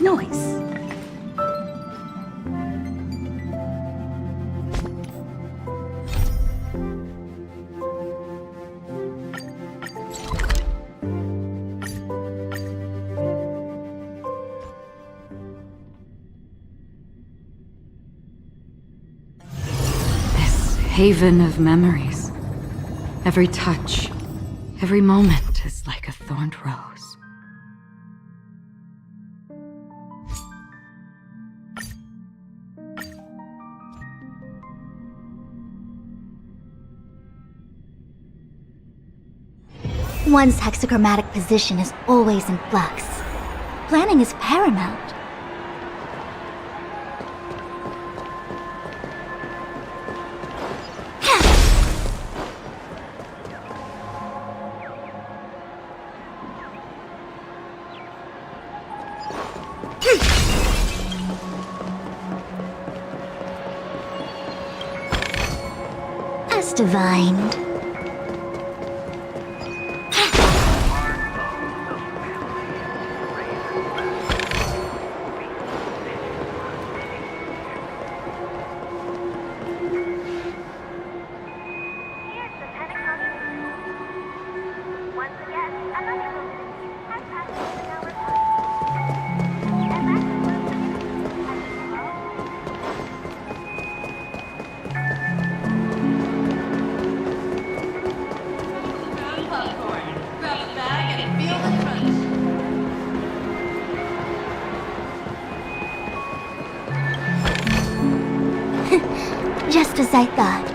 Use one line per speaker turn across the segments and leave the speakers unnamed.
Noise.
This haven of memories. Every touch, every moment is like a thorned rose.
One's hexagrammatic position is always in flux. Planning is paramount. As divined. Just as I thought.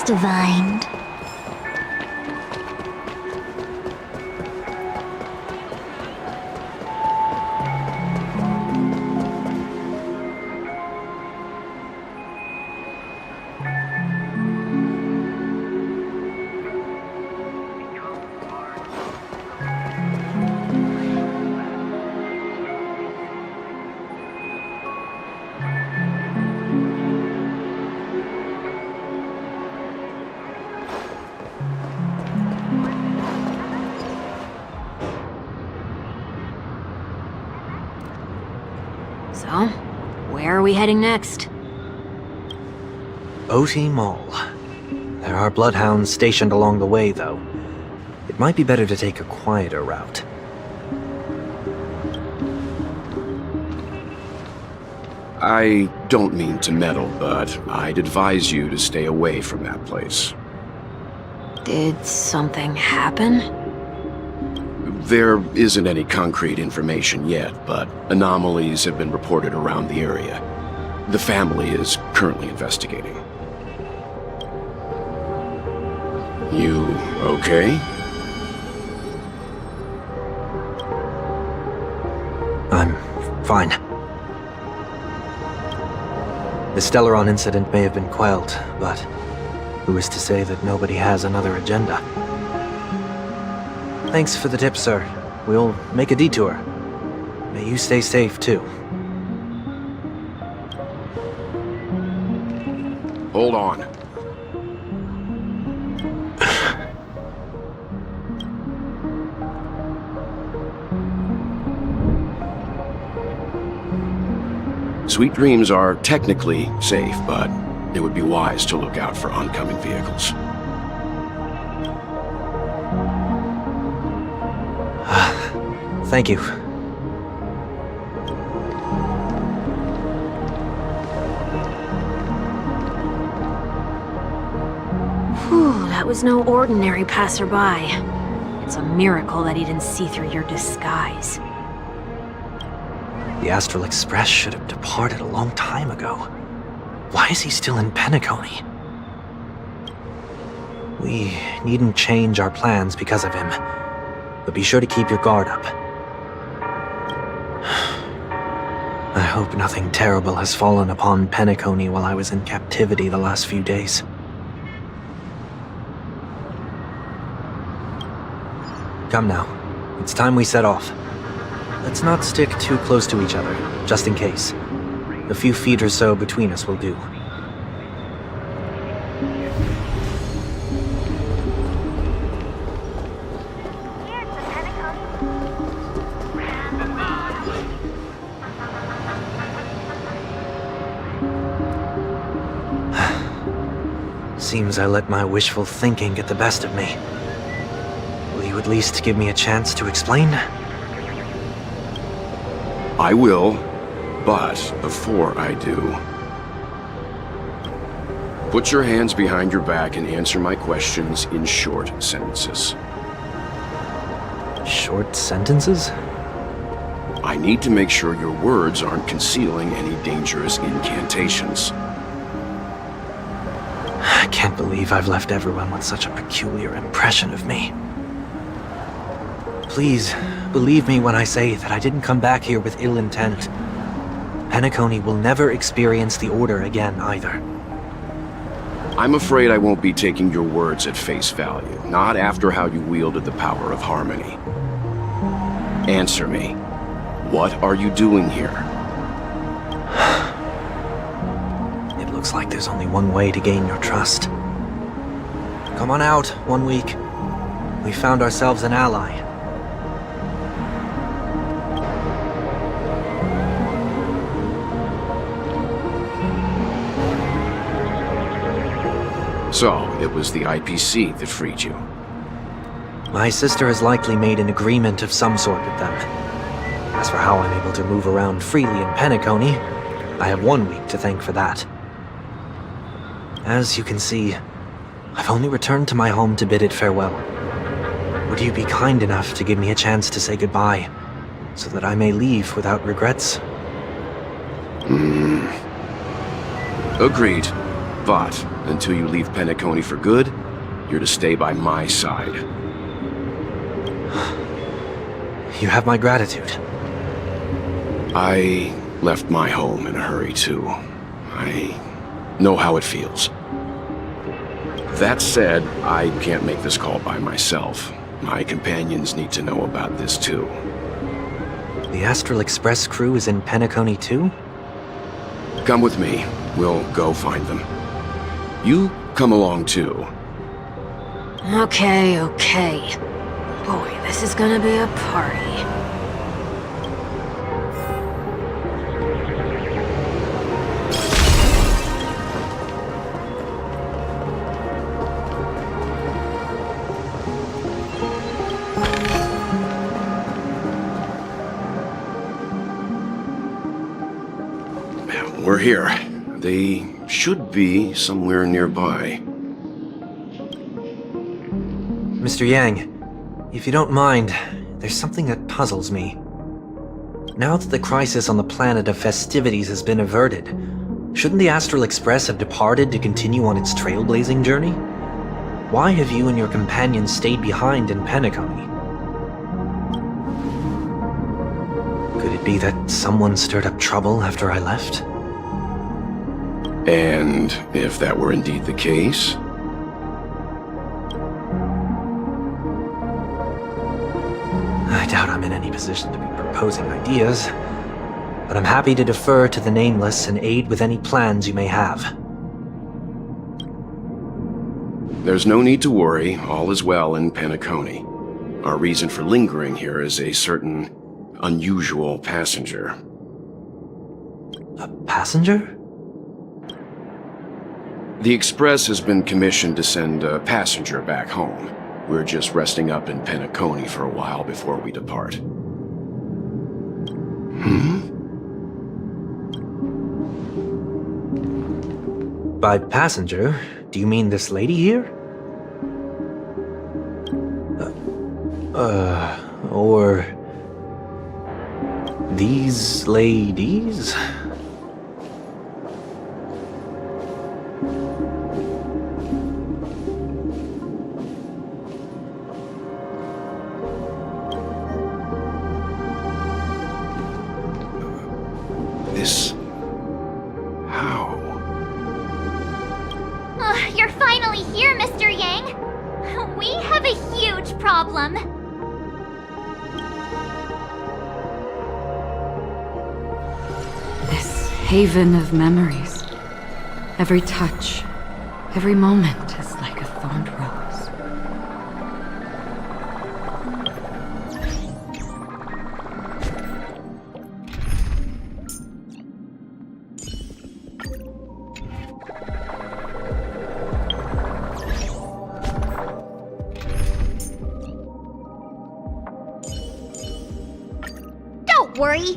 Divined.
So, where are we heading next?
OT Mall. There are bloodhounds stationed along the way, though. It might be better to take a quieter route.
I don't mean to meddle, but I'd advise you to stay away from that place.
Did something happen?
There isn't any concrete information yet, but anomalies have been reported around the area. The family is currently investigating. You okay?
I'm fine. The Stellaron incident may have been quelled, but who is to say that nobody has another agenda? Thanks for the tip, sir. We'll make a detour. May you stay safe, too.
Hold on. Sweet Dreams are technically safe, but it would be wise to look out for oncoming vehicles.
Thank you.
Whew, that was no ordinary passerby. It's a miracle that he didn't see through your disguise.
The Astral Express should have departed a long time ago. Why is he still in Penacony? We needn't change our plans because of him, but be sure to keep your guard up. I hope nothing terrible has fallen upon Penacony while I was in captivity the last few days. Come now, it's time we set off. Let's not stick too close to each other, just in case. A few feet or so between us will do. Seems I let my wishful thinking get the best of me. Will you at least give me a chance to explain?
I will, but before I do, put your hands behind your back and answer my questions in short sentences.
Short sentences?
I need to make sure your words aren't concealing any dangerous incantations.
I can't believe I've left everyone with such a peculiar impression of me. Please, believe me when I say that I didn't come back here with ill intent. Penacony will never experience the Order again, either.
I'm afraid I won't be taking your words at face value, not after how you wielded the power of harmony. Answer me. What are you doing here?
It looks like there's only one way to gain your trust. Come on out, 1 week. We found ourselves an ally.
So, it was the IPC that freed you.
My sister has likely made an agreement of some sort with them. As for how I'm able to move around freely in Penacony, I have 1 week to thank for that. As you can see, I've only returned to my home to bid it farewell. Would you be kind enough to give me a chance to say goodbye, so that I may leave without regrets?
Agreed. But, until you leave Penacony for good, you're to stay by my side.
You have my gratitude.
I left my home in a hurry, too. I know how it feels. That said, I can't make this call by myself. My companions need to know about this, too.
The Astral Express crew is in Penacony, too?
Come with me. We'll go find them. You come along, too.
Okay. Boy, this is gonna be a party.
We're here. They should be somewhere nearby.
Mr. Yang, if you don't mind, there's something that puzzles me. Now that the crisis on the planet of festivities has been averted, shouldn't the Astral Express have departed to continue on its trailblazing journey? Why have you and your companions stayed behind in Penacony? Could it be that someone stirred up trouble after I left?
And if that were indeed the case?
I doubt I'm in any position to be proposing ideas, but I'm happy to defer to the Nameless and aid with any plans you may have.
There's no need to worry. All is well in Penacony. Our reason for lingering here is a certain unusual passenger.
A passenger?
The Express has been commissioned to send a passenger back home. We're just resting up in Penacony for a while before we depart.
By passenger, do you mean this lady here? Or these ladies?
How?
You're finally here, Mr. Yang. We have a huge problem.
haven of memories. Every touch, every moment is like a thorned rose.
Don't worry.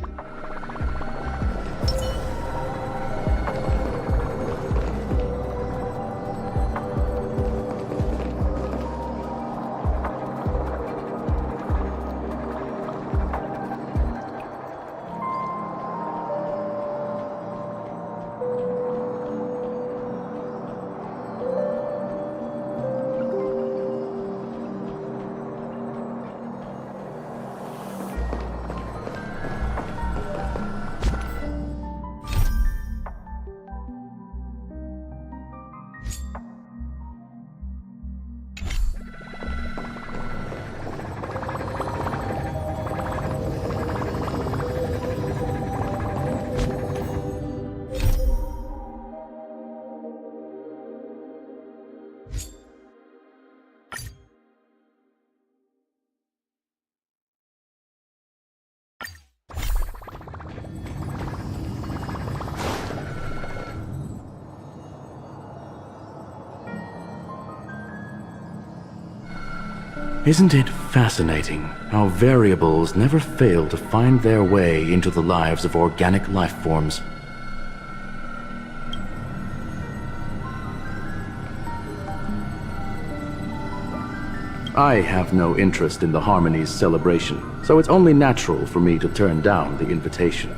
Isn't it fascinating how variables never fail to find their way into the lives of organic life forms? I have no interest in the Harmony's celebration, so it's only natural for me to turn down the invitation.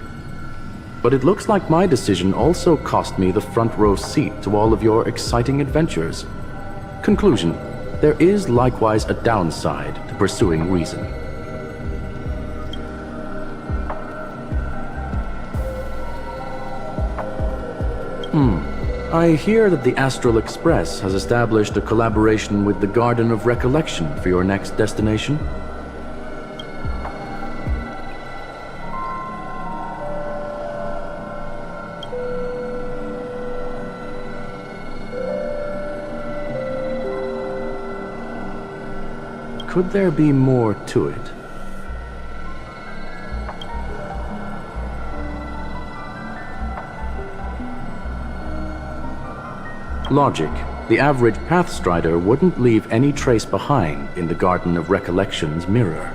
But it looks like my decision also cost me the front row seat to all of your exciting adventures. Conclusion: there is likewise a downside to pursuing reason. I hear that the Astral Express has established a collaboration with the Garden of Recollection for your next destination. Could there be more to it? Logic. The average Pathstrider wouldn't leave any trace behind in the Garden of Recollection's mirror.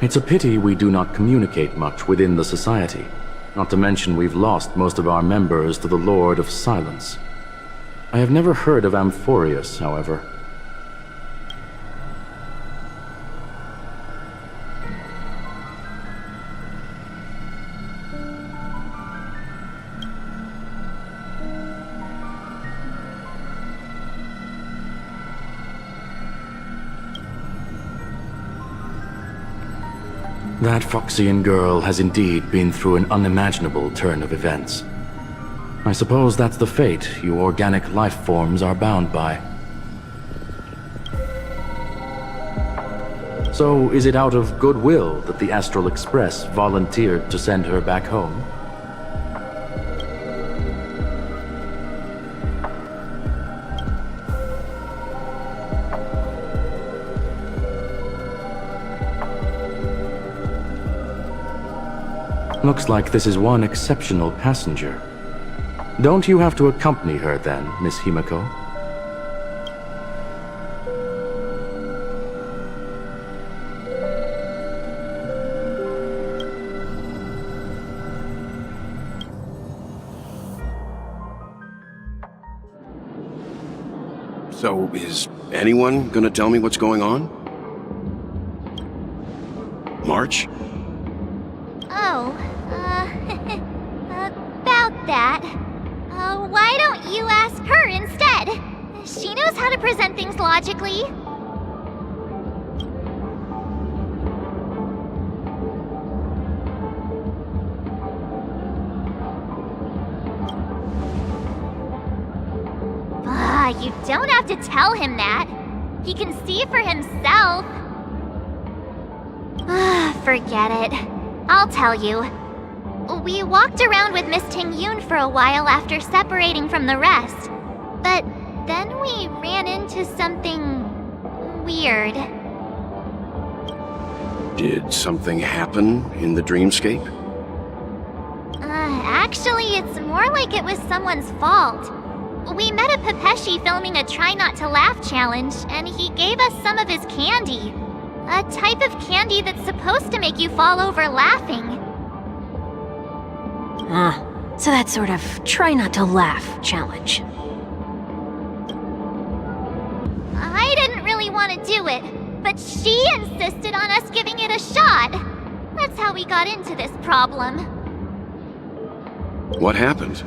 It's a pity we do not communicate much within the society. Not to mention we've lost most of our members to the Lord of Silence. I have never heard of Amphorius, however. That Foxian girl has indeed been through an unimaginable turn of events. I suppose that's the fate you organic life forms are bound by. So, is it out of goodwill that the Astral Express volunteered to send her back home? Looks like this is one exceptional passenger. Don't you have to accompany her then, Miss Himiko?
So, is anyone gonna tell me what's going on? March?
Oh, about that. Why don't you ask her instead? She knows how to present things logically. You don't have to tell him that. He can see for himself. Forget it. I'll tell you. We walked around with Miss Tиньюнь for a while after separating from the rest. But then we ran into something weird.
Did something happen in the dreamscape?
Actually, it's more like it was someone's fault. We met a Pepeshi filming a Try Not to Laugh challenge, and he gave us some of his candy. A type of candy that's supposed to make you fall over laughing.
So that sort of try not to laugh challenge.
I didn't really want to do it, but she insisted on us giving it a shot. That's how we got into this problem.
What happened?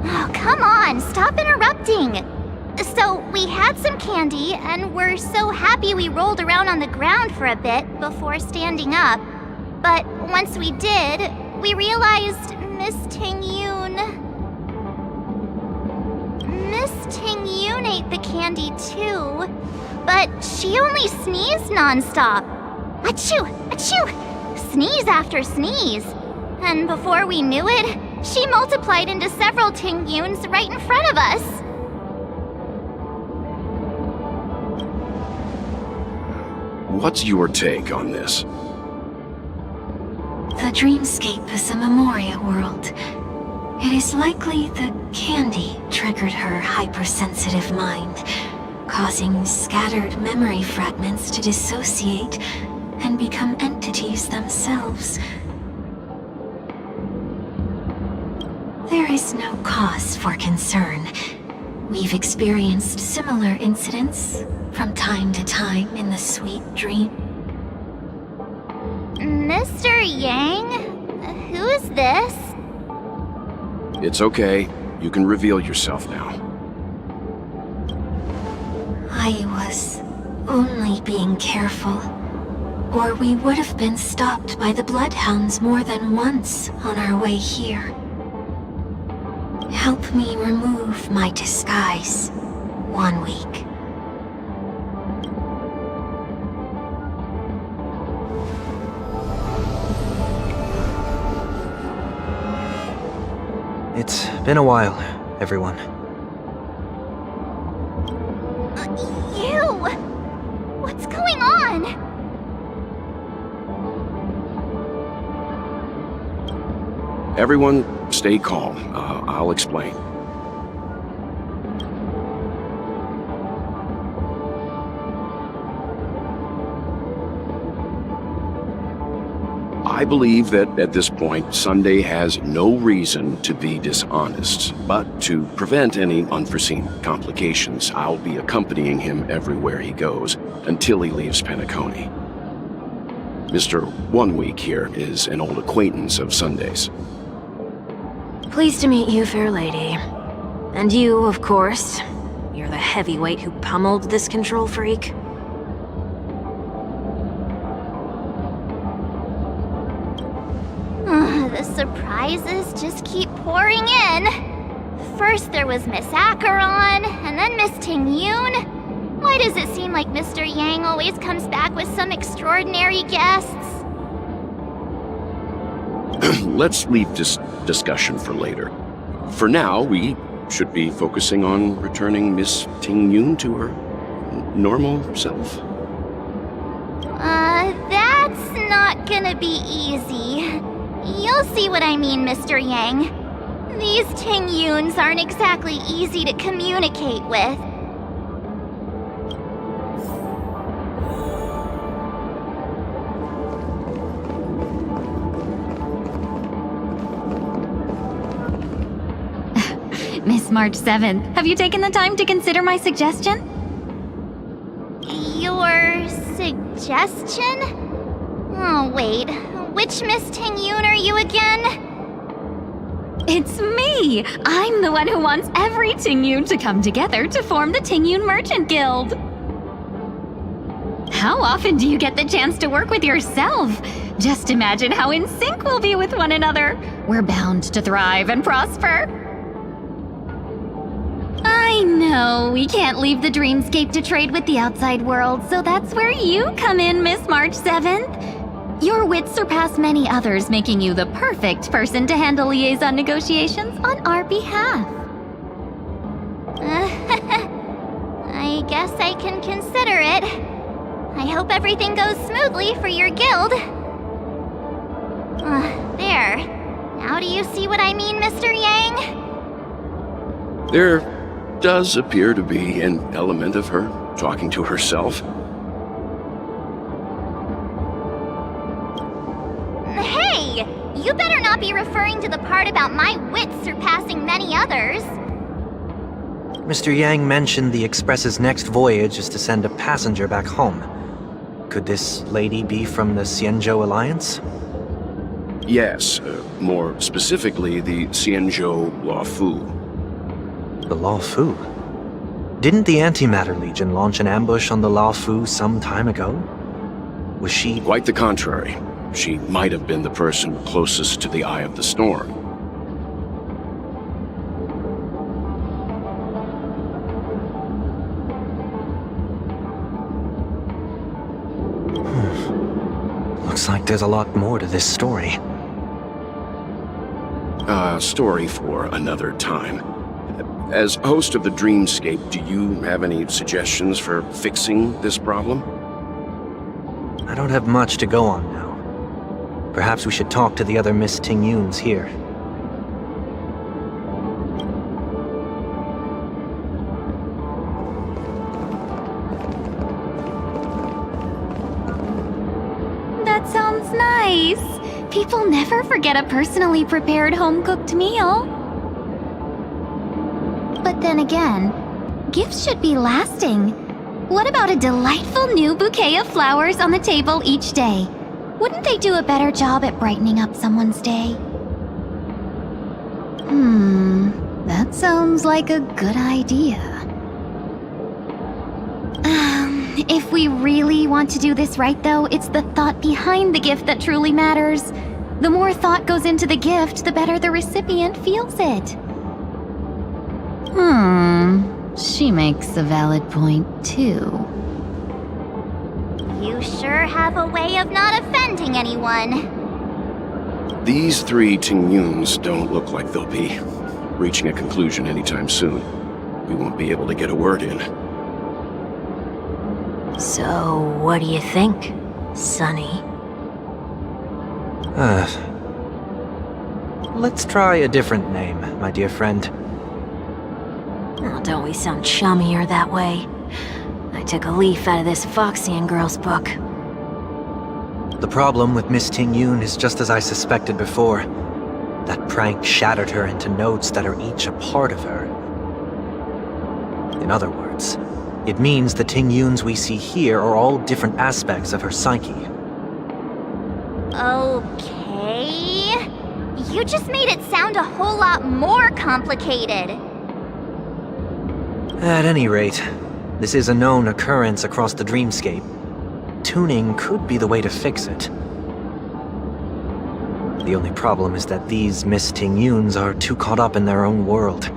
Oh, come on, stop interrupting. So, we had some candy, and we're so happy we rolled around on the ground for a bit before standing up. But once we did, we realized Miss Tиньюнь ate the candy too, but she only sneezed nonstop. Achoo! Achoo! Sneeze after sneeze. And before we knew it, she multiplied into several Tиньюns right in front of us.
What's your take on this?
The dreamscape is a memoria world. It is likely the candy triggered her hypersensitive mind, causing scattered memory fragments to dissociate and become entities themselves. There is no cause for concern. We've experienced similar incidents from time to time in the sweet dream.
Mr. Yang? Who is this?
It's okay. You can reveal yourself now.
I was only being careful, or we would have been stopped by the bloodhounds more than once on our way here. Help me remove my disguise. 1 week.
It's been a while, everyone.
You! What's going on?
Everyone, stay calm. I'll explain. I believe that at this point, Sunday has no reason to be dishonest, but to prevent any unforeseen complications, I'll be accompanying him everywhere he goes until he leaves Penacony. Mr. 1 Week here is an old acquaintance of Sunday's.
Pleased to meet you, fair lady. And you, of course. You're the heavyweight who pummeled this control freak.
The surprises just keep pouring in. First there was Miss Acheron, and then Miss Tиньюнь. Why does it seem like Mr. Yang always comes back with some extraordinary guests?
Let's leave this discussion for later. For now, we should be focusing on returning Miss Tиньюнь to her normal self.
That's not gonna be easy. You'll see what I mean, Mr. Yang. These Tиньюns aren't exactly easy to communicate with.
Miss March 7th, have you taken the time to consider my suggestion?
Your suggestion? Oh, wait. Which Miss Tиньюнь are you again?
It's me! I'm the one who wants every Tиньюnь to come together to form the Tиньюnь Merchant Guild! How often do you get the chance to work with yourself? Just imagine how in sync we'll be with one another. We're bound to thrive and prosper. I know, we can't leave the dreamscape to trade with the outside world, so that's where you come in, Miss March 7th. Your wits surpass many others, making you the perfect person to handle liaison negotiations on our behalf.
I guess I can consider it. I hope everything goes smoothly for your guild. There. Now do you see what I mean, Mr. Yang?
There does appear to be an element of her talking to herself.
Hey! You better not be referring to the part about my wits surpassing many others.
Mr. Yang mentioned the Express's next voyage is to send a passenger back home. Could this lady be from the Xianzhou Alliance?
Yes, more specifically, the Xianzhou Luofu.
The Luofu? Didn't the Antimatter Legion launch an ambush on the Luofu some time ago? Was she...
Quite the contrary. She might have been the person closest to the eye of the storm.
Looks like there's a lot more to this story.
A story for another time. As host of the Dreamscape, do you have any suggestions for fixing this problem?
I don't have much to go on now. Perhaps we should talk to the other Miss Tingyuns here.
That sounds nice. People never forget a personally prepared home-cooked meal. But then again, gifts should be lasting. What about a delightful new bouquet of flowers on the table each day? Wouldn't they do a better job at brightening up someone's day? That sounds like a good idea. If we really want to do this right, though, it's the thought behind the gift that truly matters. The more thought goes into the gift, the better the recipient feels it. She makes a valid point, too.
You sure have a way of not offending anyone.
These three Tingyuns don't look like they'll be reaching a conclusion anytime soon. We won't be able to get a word in.
So, what do you think, Sonny?
Let's try a different name, my dear friend.
Oh, don't we sound chummier that way? I took a leaf out of this Foxian girl's book.
The problem with Miss Tingyun is just as I suspected before. That prank shattered her into notes that are each a part of her. In other words, it means the Tingyuns we see here are all different aspects of her psyche.
Okay. You just made it sound a whole lot more complicated.
At any rate, this is a known occurrence across the dreamscape. Tuning could be the way to fix it. The only problem is that these Miss Tingyuns are too caught up in their own world.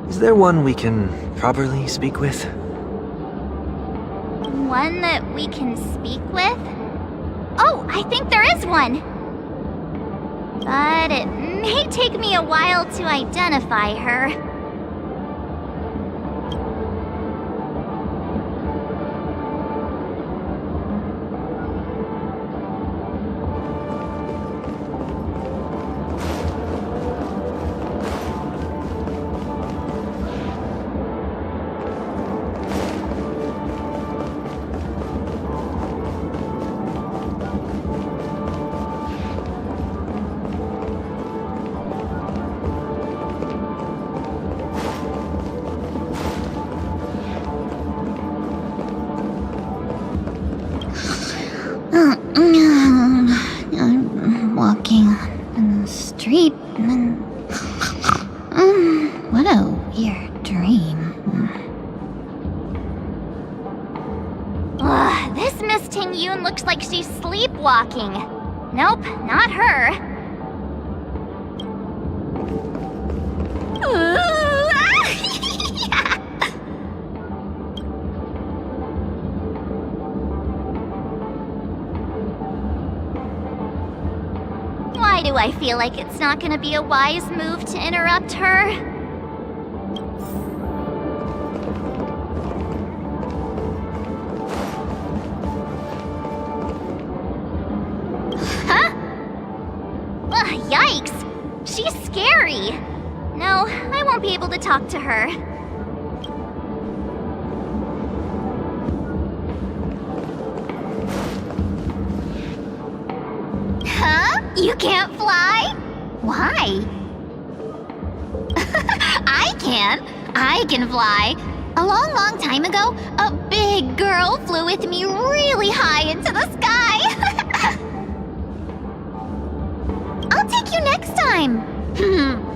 Is there one we can properly speak with?
One that we can speak with? Oh, I think there is one! But it may take me a while to identify her. walking. Nope, not her. Why do I feel like it's not gonna be a wise move to interrupt her? Huh? Ugh, yikes! She's scary! No, I won't be able to talk to her. Huh? You can't fly? Why? I can. I can fly. A long time ago, a big girl flew with me really high into the sky. I'll take you next time.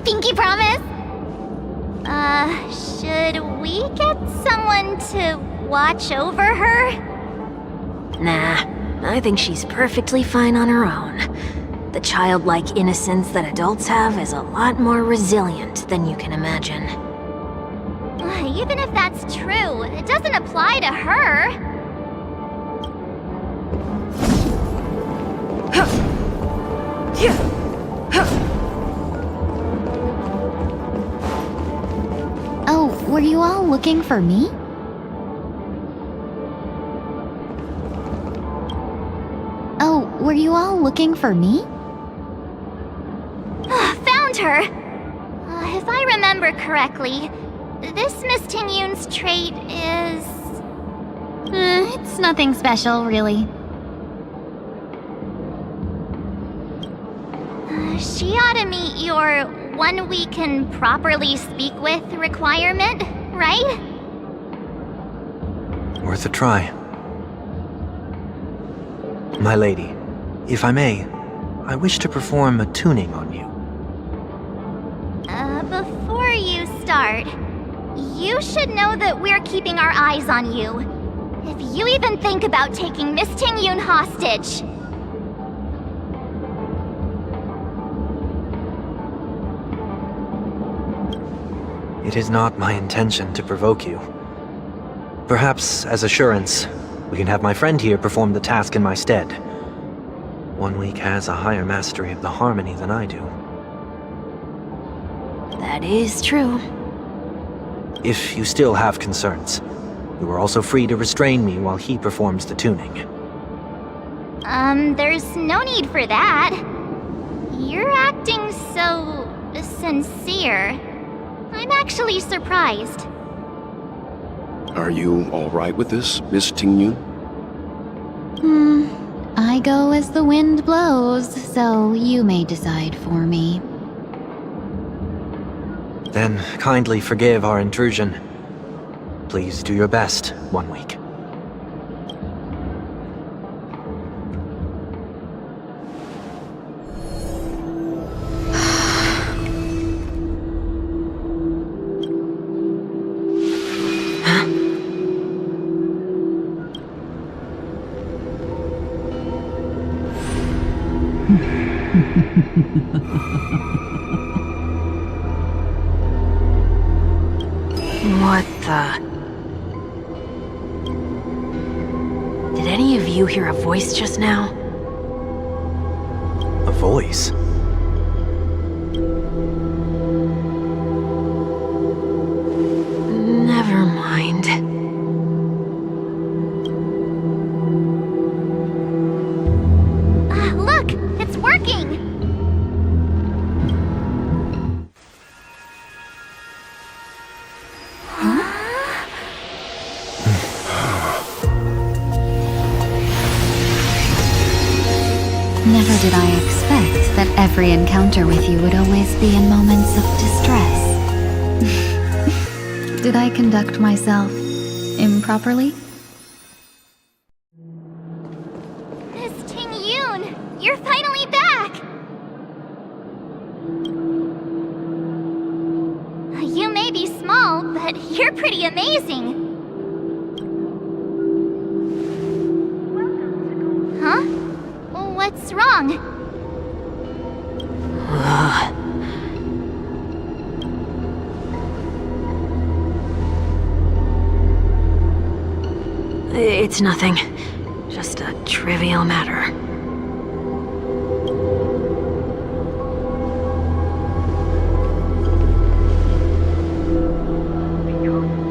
Pinky promise? Should we get someone to watch over her?
Nah, I think she's perfectly fine on her own. The childlike innocence that adults have is a lot more resilient than you can imagine.
Even if that's true, it doesn't apply to her.
Oh, were you all looking for me? Oh, were you all looking for me?
Found her! If I remember correctly, this Miss Tиньюn's trait is...
It's nothing special, really.
She ought to meet your one we can properly speak with requirement, right?
Worth a try. My lady, if I may, I wish to perform a tuning on you.
Before you start, you should know that we're keeping our eyes on you. If you even think about taking Miss Tиньюнь hostage...
It is not my intention to provoke you. Perhaps, as assurance, we can have my friend here perform the task in my stead. 1 week has a higher mastery of the harmony than I do.
That is true.
If you still have concerns, you are also free to restrain me while he performs the tuning.
There's no need for that. You're acting so... sincere. I'm actually surprised.
Are you all right with this, Miss Tиньюнь?
I go as the wind blows, so you may decide for me.
Then kindly forgive our intrusion. Please do your best, 1 week.
What the... Did any of you hear a voice just now?
A voice?
Never mind.
Look! It's working!
Never did I expect that every encounter with you would always be in moments of distress. Did I conduct myself improperly?
Miss Tиньюнь, you're finally back! You may be small, but you're pretty amazing. Huh? What's wrong?
It's nothing. Just a trivial matter.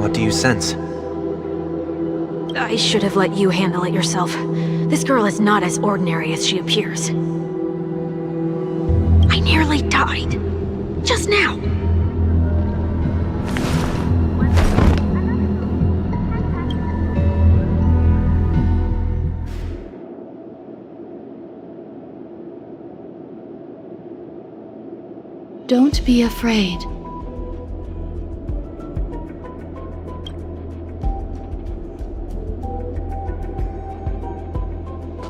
What do you sense?
I should have let you handle it yourself. This girl is not as ordinary as she appears. I nearly died. Just now.
Don't be afraid.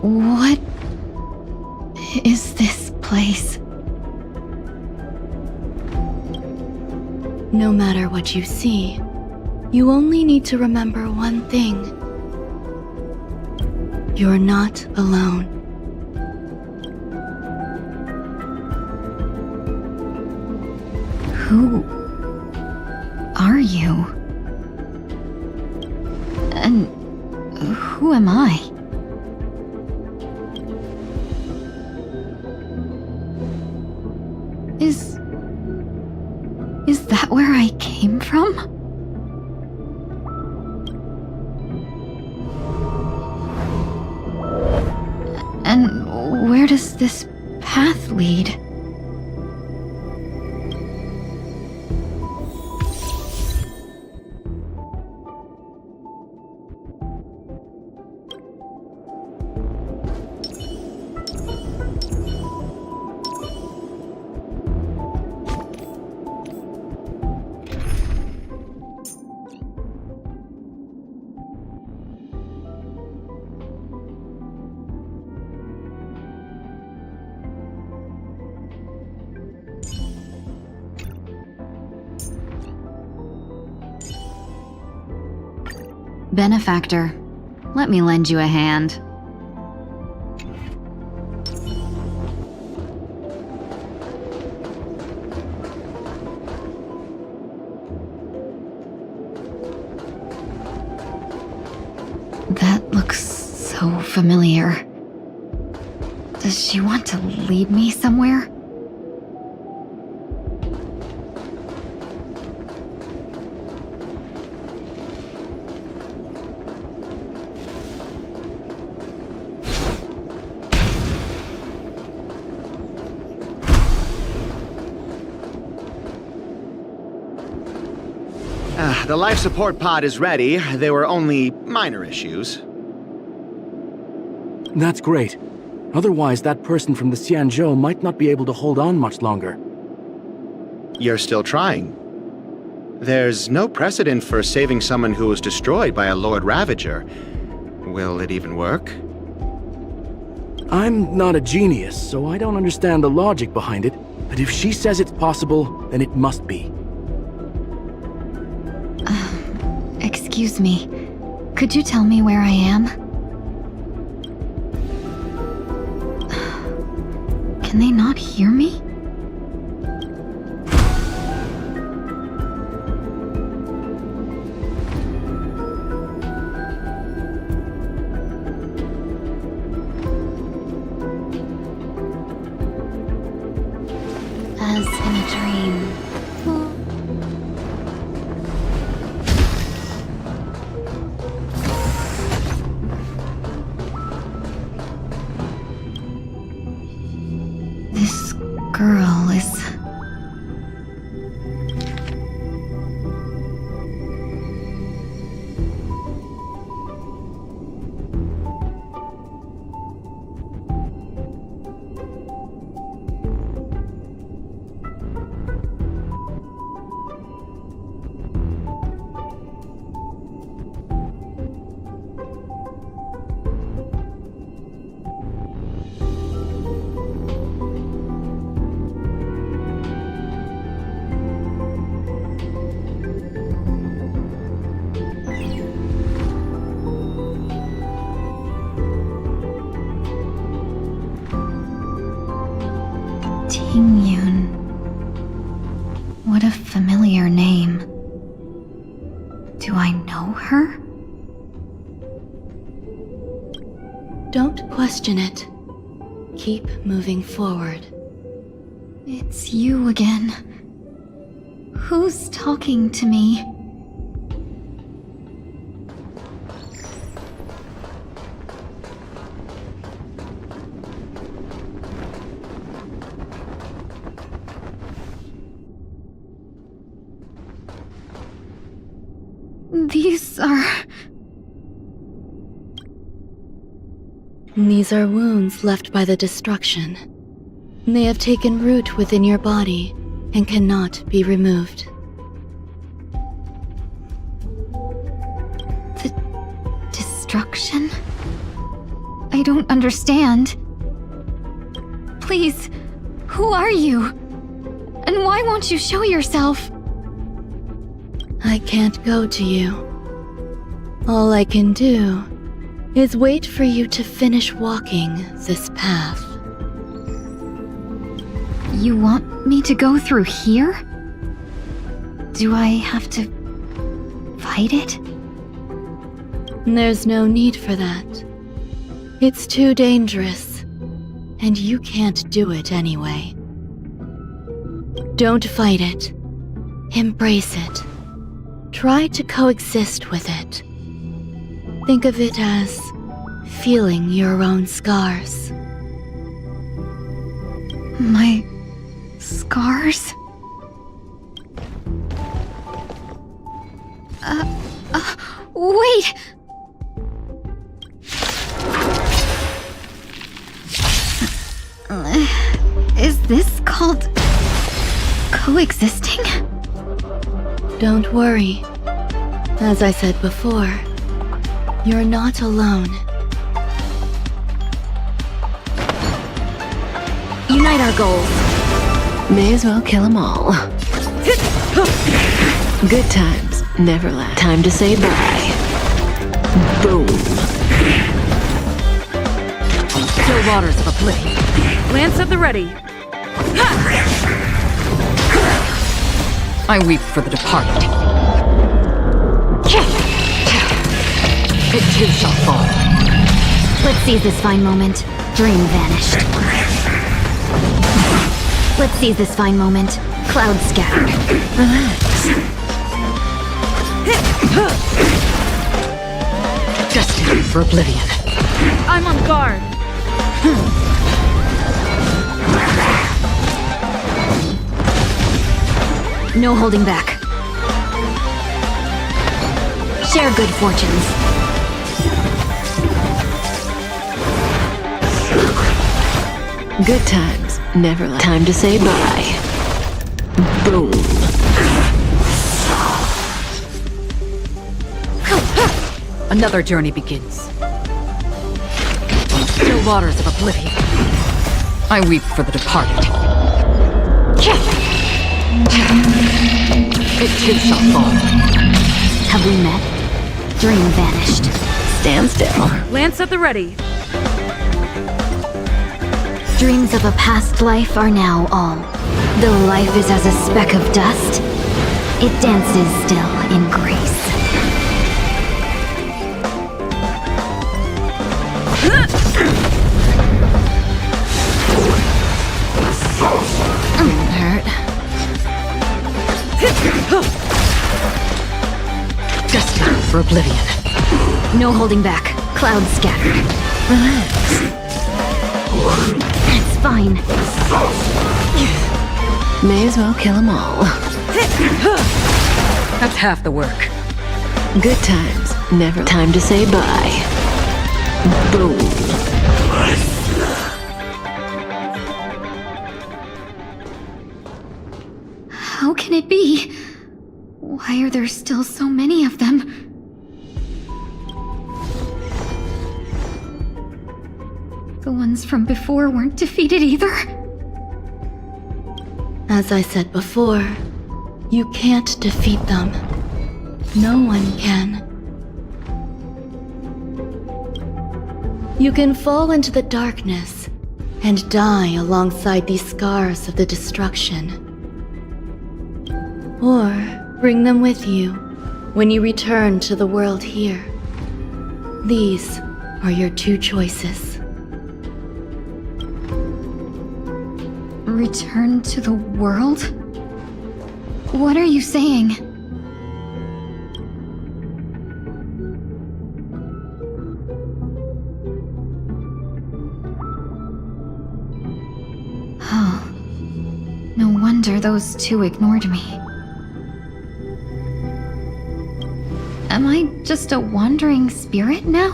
What is this place? No matter what you see, you only need to remember one thing. You're not alone.
Who are you? And who am I? Is that where I came from? And where does this path lead? Benefactor, let me lend you a hand. That looks so familiar. Does she want to lead me somewhere?
The life support pod is ready. There were only minor issues.
That's great. Otherwise, that person from the Xianzhou might not be able to hold on much longer.
You're still trying. There's no precedent for saving someone who was destroyed by a Lord Ravager. Will it even work?
I'm not a genius, so I don't understand the logic behind it, but if she says it's possible, then it must be.
Excuse me. Could you tell me where I am? Can they not hear me? As in a dream. This girl is... Tиньюnь. What a familiar name. Do I know her?
Don't question it. Keep moving forward.
It's you again. Who's talking to me?
These are wounds left by the destruction. They have taken root within your body and cannot be removed.
The destruction? I don't understand. Please, who are you? And why won't you show yourself?
I can't go to you. All I can do is wait for you to finish walking this path.
You want me to go through here? Do I have to fight it?
There's no need for that. It's too dangerous, and you can't do it anyway. Don't fight it. Embrace it. Try to coexist with it. Think of it as feeling your own scars.
My scars? Wait! Is this called coexisting?
Don't worry. As I said before, you're not alone.
Unite our goals.
May as well kill them all. Good times never last. Time to say bye. Boom.
Still waters of oblivion.
Lance at the ready.
I weep for the departed. It too shall fall.
Let's seize this fine moment. Dream vanished. Let's seize this fine moment. Cloud scattered.
Relax.
Destined for oblivion.
I'm on guard.
No holding back. Share good fortunes.
Good times never last. Time to say bye. Boom.
Another journey begins. Still waters of oblivion. I weep for the departed. It too shall fall.
Have we met? Dream vanished.
Stand still.
Lance at the ready.
Dreams of a past life are now all. Though life is as a speck of dust, it dances still in grace.
Didn't hurt. Destined for oblivion.
No holding back. Clouds scattered.
Relax.
It's fine.
May as well kill them all.
That's half the work.
Good times never. Time to say bye. Boom.
How can it be? Why are there still so many of them? The ones from before weren't defeated either?
As I said before, you can't defeat them. No one can. You can fall into the darkness
and die alongside these scars of the destruction. Or bring them with you when you return to the world here. These are your two choices.
Return to the world? What are you saying? Oh. No wonder those two ignored me. Am I just a wandering spirit now?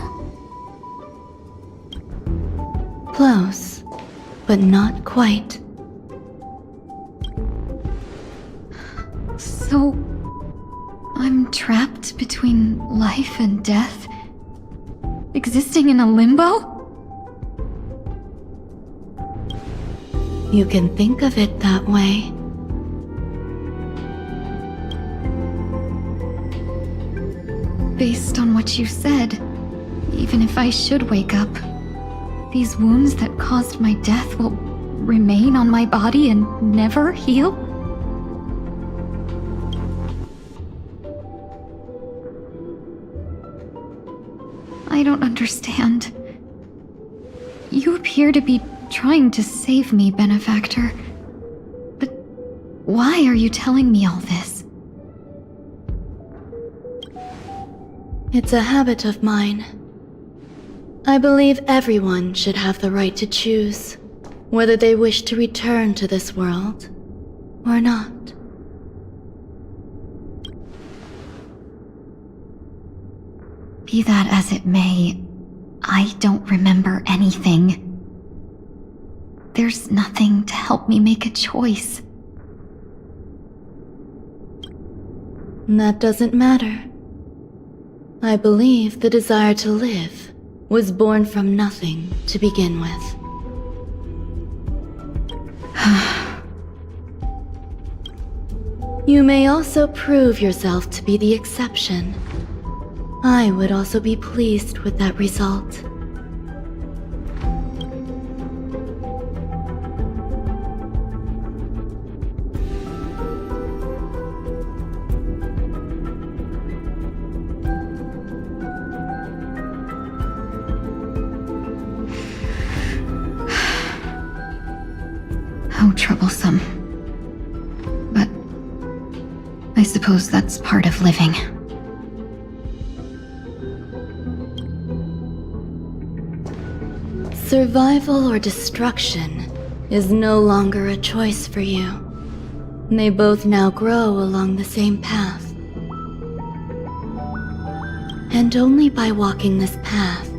Close, but not quite.
So, I'm trapped between life and death? Existing in a limbo?
You can think of it that way.
Based on what you said, even if I should wake up, these wounds that caused my death will remain on my body and never heal? I don't understand. You appear to be trying to save me, benefactor. But why are you telling me all this?
It's a habit of mine. I believe everyone should have the right to choose whether they wish to return to this world or not.
Be that as it may, I don't remember anything. There's nothing to help me make a choice.
That doesn't matter. I believe the desire to live was born from nothing to begin with. You may also prove yourself to be the exception. I would also be pleased with that result.
How troublesome. But I suppose that's part of living.
Survival or destruction is no longer a choice for you. They both now grow along the same path. And only by walking this path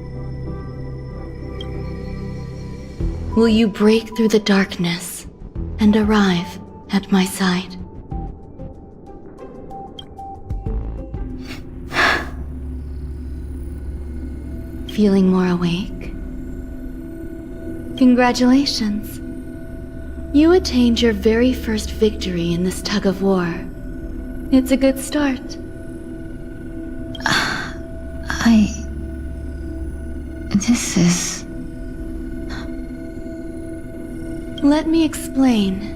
will you break through the darkness and arrive at my side. Feeling more awake? Congratulations. You attained your very first victory in this tug of war. It's a good start.
This is...
Let me explain.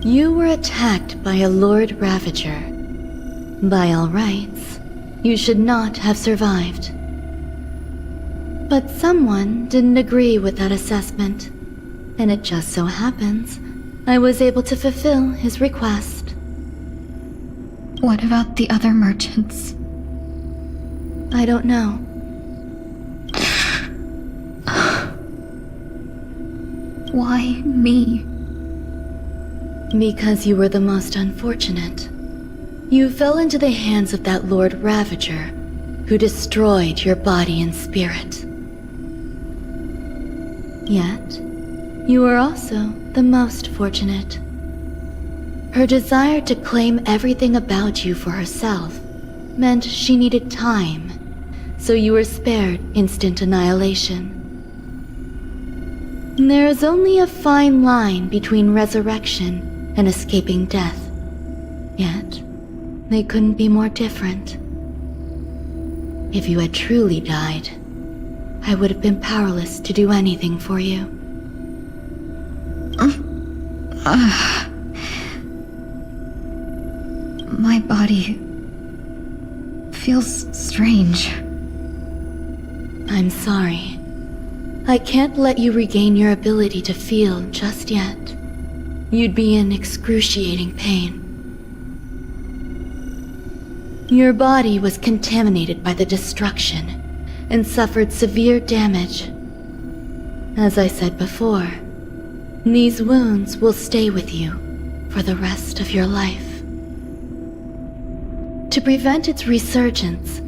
You were attacked by a Lord Ravager. By all rights, you should not have survived. But someone didn't agree with that assessment, and it just so happens I was able to fulfill his request.
What about the other merchants?
I don't know.
Why me?
Because you were the most unfortunate. You fell into the hands of that Lord Ravager, who destroyed your body and spirit. Yet, you were also the most fortunate. Her desire to claim everything about you for herself meant she needed time, so you were spared instant annihilation. There is only a fine line between resurrection and escaping death. Yet, they couldn't be more different. If you had truly died, I would have been powerless to do anything for you.
My body feels strange.
I'm sorry. I can't let you regain your ability to feel just yet. You'd be in excruciating pain. Your body was contaminated by the destruction and suffered severe damage. As I said before, these wounds will stay with you for the rest of your life. To prevent its resurgence,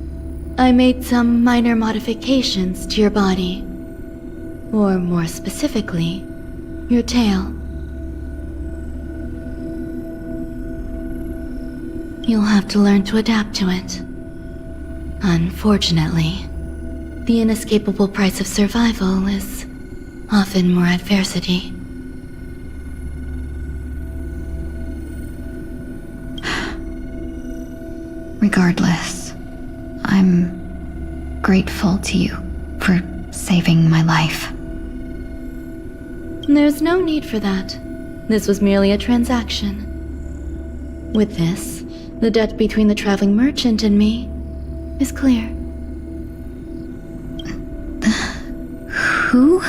I made some minor modifications to your body. Or more specifically, your tail. You'll have to learn to adapt to it. Unfortunately, the inescapable price of survival is often more adversity.
Regardless, I'm grateful to you for saving my life.
There's no need for that. This was merely a transaction. With this, the debt between the traveling merchant and me is clear.
Who?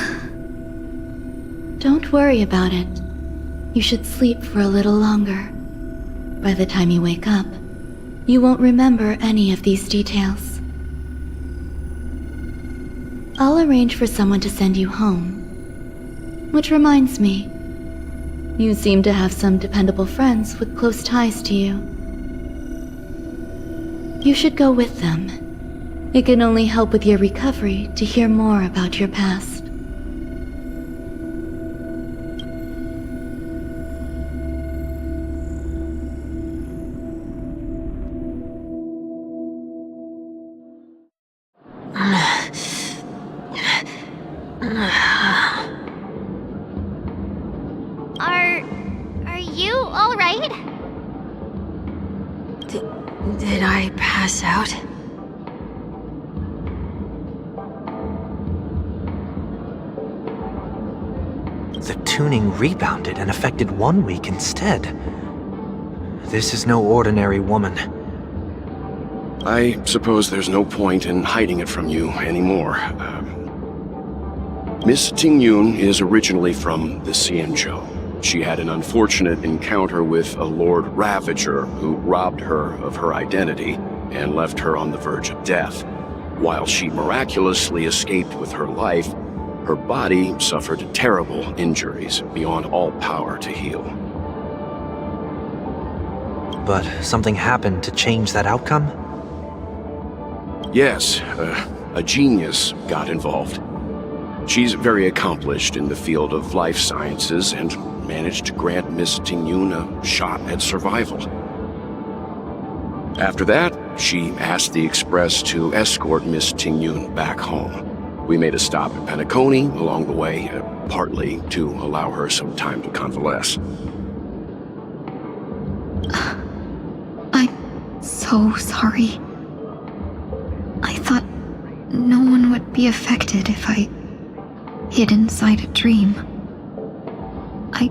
Don't worry about it. You should sleep for a little longer. By the time you wake up, you won't remember any of these details. I'll arrange for someone to send you home. Which reminds me, you seem to have some dependable friends with close ties to you. You should go with them. It can only help with your recovery to hear more about your past.
Are you all right?
Did I pass out?
The tuning rebounded and affected 1 week instead. This is no ordinary woman.
I suppose there's no point in hiding it from you anymore. Miss Tиньюнь is originally from the Xianzhou. She had an unfortunate encounter with a Lord Ravager who robbed her of her identity and left her on the verge of death. While she miraculously escaped with her life, her body suffered terrible injuries beyond all power to heal.
But something happened to change that outcome?
Yes, a genius got involved. She's very accomplished in the field of life sciences and managed to grant Miss Tиньюнь a shot at survival. After that, she asked the Express to escort Miss Tиньюнь back home. We made a stop at Penacony along the way, partly to allow her some time to convalesce.
I'm so sorry. I thought no one would be affected if I hid inside a dream. I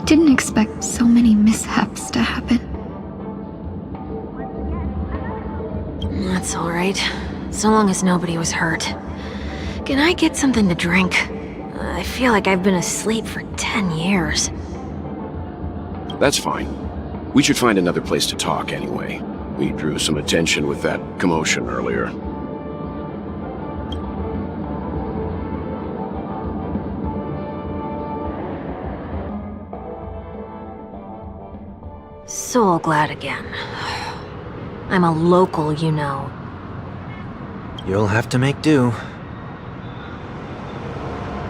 didn't expect so many mishaps to happen.
That's all right. So long as nobody was hurt. Can I get something to drink? I feel like I've been asleep for 10 years.
That's fine. We should find another place to talk anyway. We drew some attention with that commotion earlier.
So glad again. I'm a local, you know.
You'll have to make do.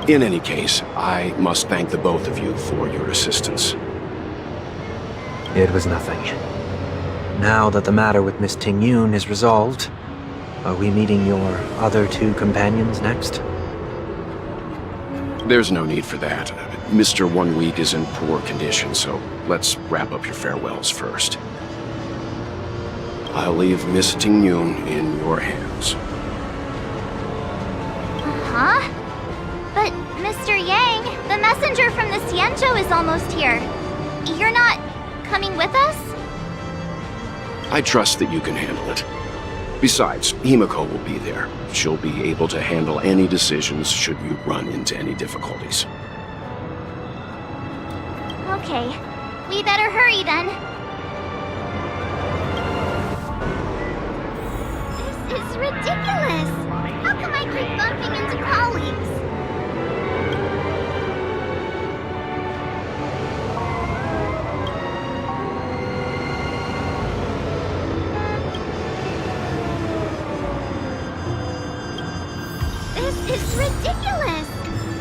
In any case, I must thank the both of you for your assistance.
It was nothing. Now that the matter with Miss Tиньюнь is resolved, are we meeting your other two companions next?
There's no need for that. Mr. 1 Week is in poor condition, so let's wrap up your farewells first. I'll leave Miss Tиньюнь in your hands.
Huh? But, Mr. Yang, the messenger from the Xianzhou is almost here. You're not coming with us?
I trust that you can handle it. Besides, Himiko will be there. She'll be able to handle any decisions should you run into any difficulties.
Okay. We better hurry then. This is ridiculous! How come I keep bumping into colleagues? This is ridiculous!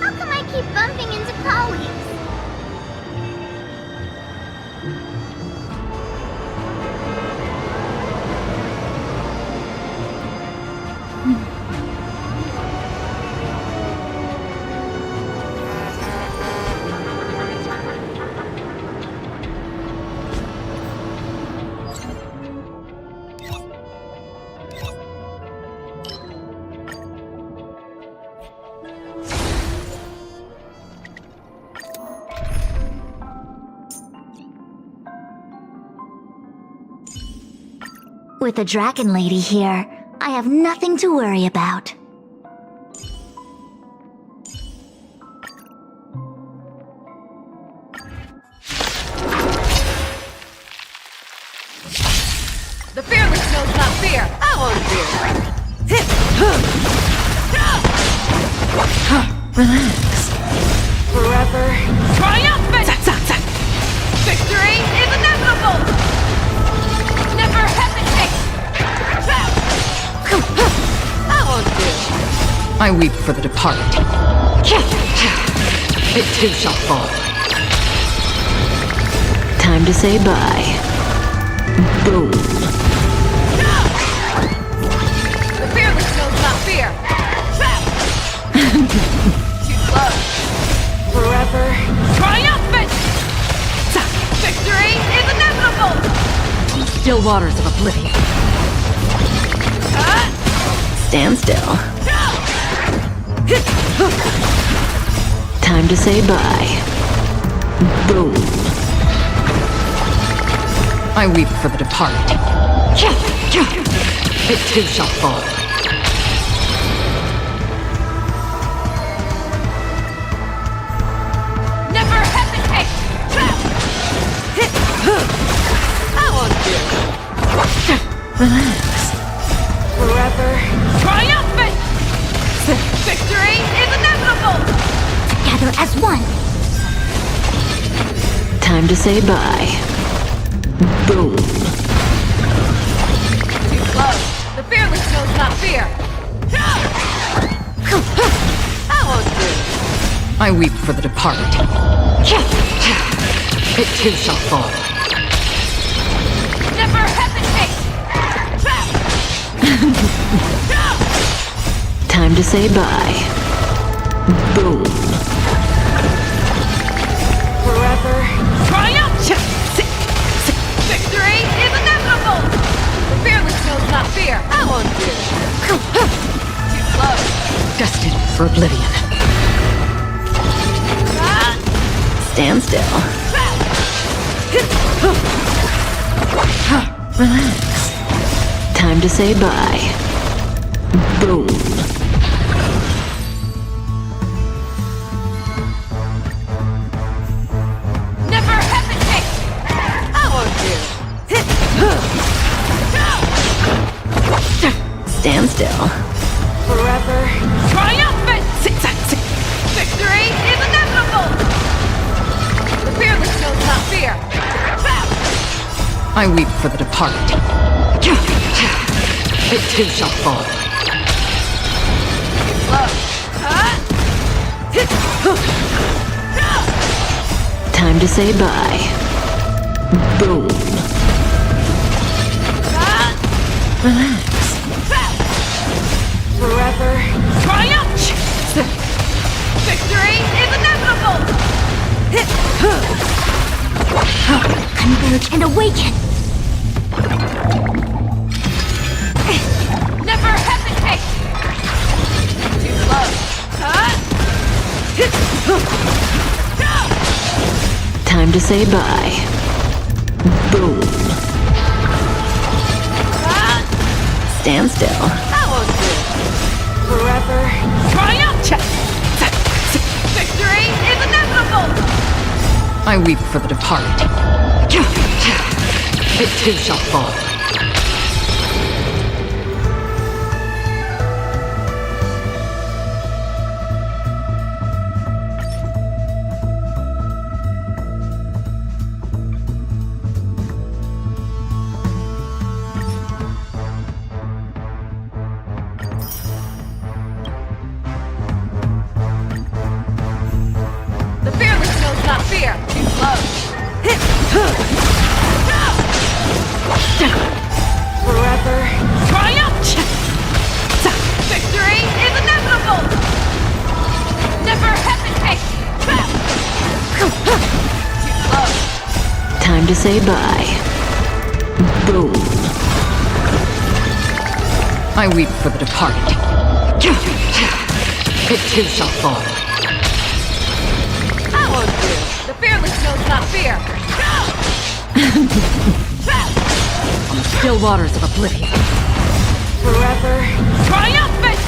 How come I keep bumping into colleagues?
With the Dragon Lady here, I have nothing to worry about.
The fearless knows not fear. I won't fear.
Relax.
Forever triumphant! Victory is inevitable! Never hesitate! I won't fear.
I weep for the departed. It too shall fall. Time to say bye. Boom.
The fearless knows not fear. Too slow. Forever triumphant! Victory is inevitable!
Still waters of oblivion. Stand still. Time to say bye. Boom. I weep for the departed. It too shall fall.
Never hesitate! I won't fear.
Relax.
Forever triumphant! Victory is inevitable!
Together as one!
Time to say bye. Boom.
Too slow. The fearless knows not fear. I won't fear.
I weep for the departed. It too shall fall.
Never hesitate!
Time to say bye. Boom.
Forever triumphant! Victory is inevitable! The fearless knows not fear. I won't fear. Too slow.
Destined for oblivion. Stand still. Relax. Time to say bye. Boom.
Never hesitate! I won't fear.
Stand still.
Forever triumphant! Victory is inevitable! The fearless knows not fear.
I weep for the departed. It too shall fall.
Slow.
Time to say bye. Boom. Relax.
Forever triumphant! Victory is inevitable!
Converge and awaken!
Never hesitate! Too slow.
Time to say bye. Boom. Stand still.
That won't do. Forever. Triumph! Victory is inevitable!
I weep for the departed. It too shall fall.
The fearless knows not fear. Too close. Forever. Triumph! Victory is inevitable! Never hesitate! Too close.
Time to say bye. Boom.
I weep for the departed. It too shall fall.
That won't do. The fearless knows not fear.
On the still waters of oblivion.
Forever. Triumphant!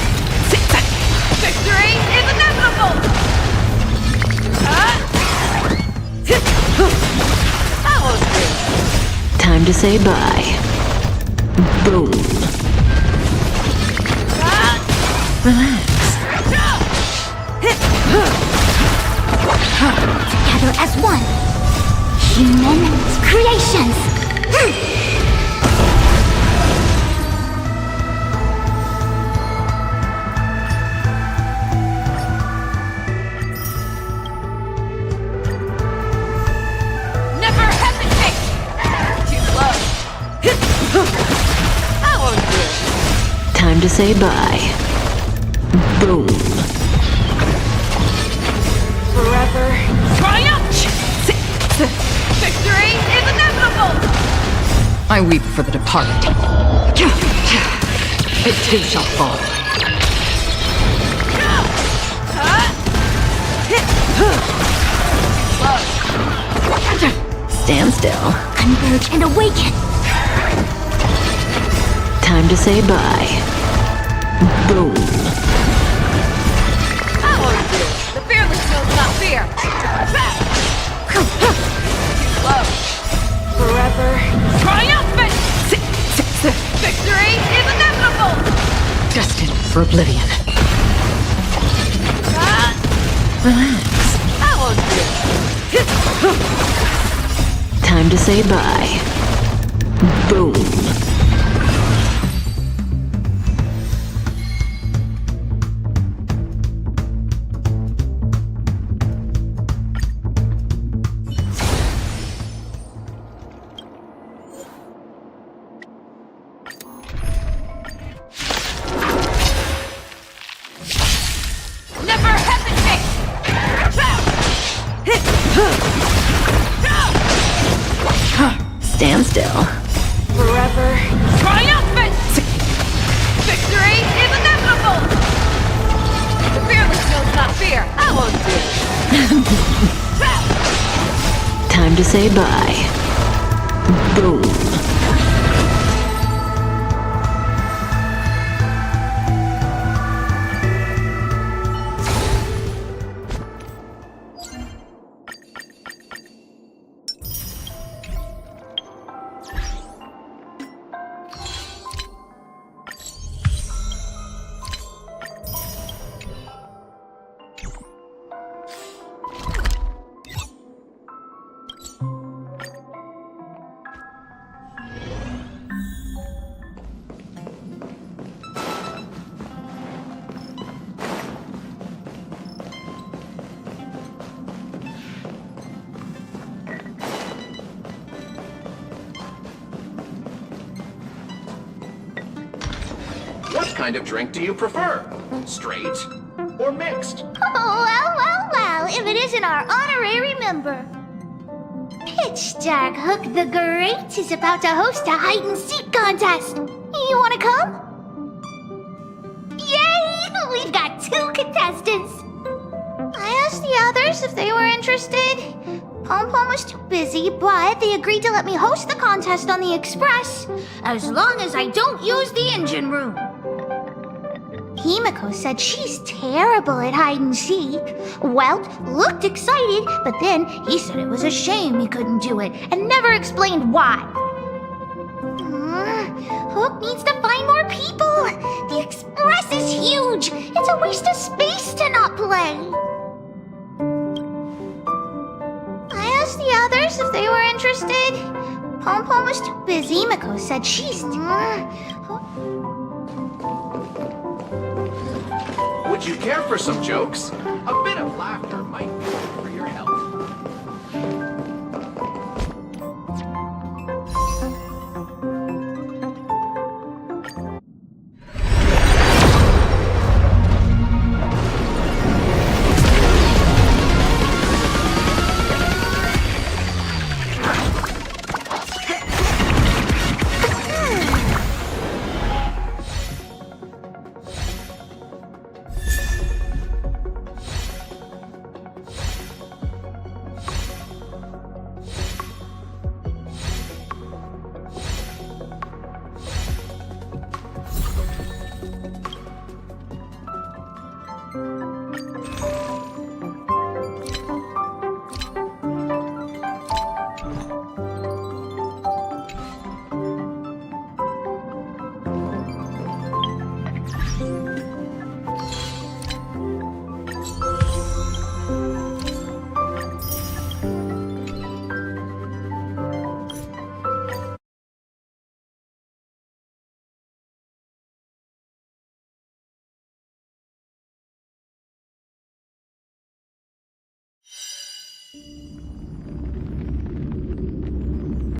Victory is inevitable! That won't do.
Time to say bye. Boom. Relax.
Together as one. Human creations.
Never hesitate! Too close. That won't do.
Time to say bye. Boom.
Forever. Triumph! Victory is inevitable!
I weep for the departed. It too shall fall.
Stand still.
Converge and awaken.
Time to say bye. Boom.
That won't do. The fearless knows not fear. Too close. Forever. Triumphant! Victory is inevitable!
Destined for oblivion.
Relax.
That won't do.
Time to say bye. Boom.
Never hesitate!
Stand still.
Forever. Triumphant! Victory is inevitable! The fearless knows not fear. That won't do.
Time to say bye. Boom.
What kind of drink do you prefer? Straight or mixed?
Well, if it isn't our honorary member. Pitch Dark Hook the Great is about to host a hide-and-seek contest. You wanna come? Yay! We've got 2 contestants. I asked the others if they were interested. Pom Pom was too busy, but they agreed to let me host the contest on the Express, as long as I don't use the engine room. Himiko said she's terrible at hide and seek. Welt looked excited, but then he said it was a shame he couldn't do it, and never explained why. Hook needs to find more people. The Express is huge. It's a waste of space to not play. I asked the others if they were interested. Pom Pom was too busy. Miko said she's
Would you care for some jokes? A bit of laughter might be good for your health.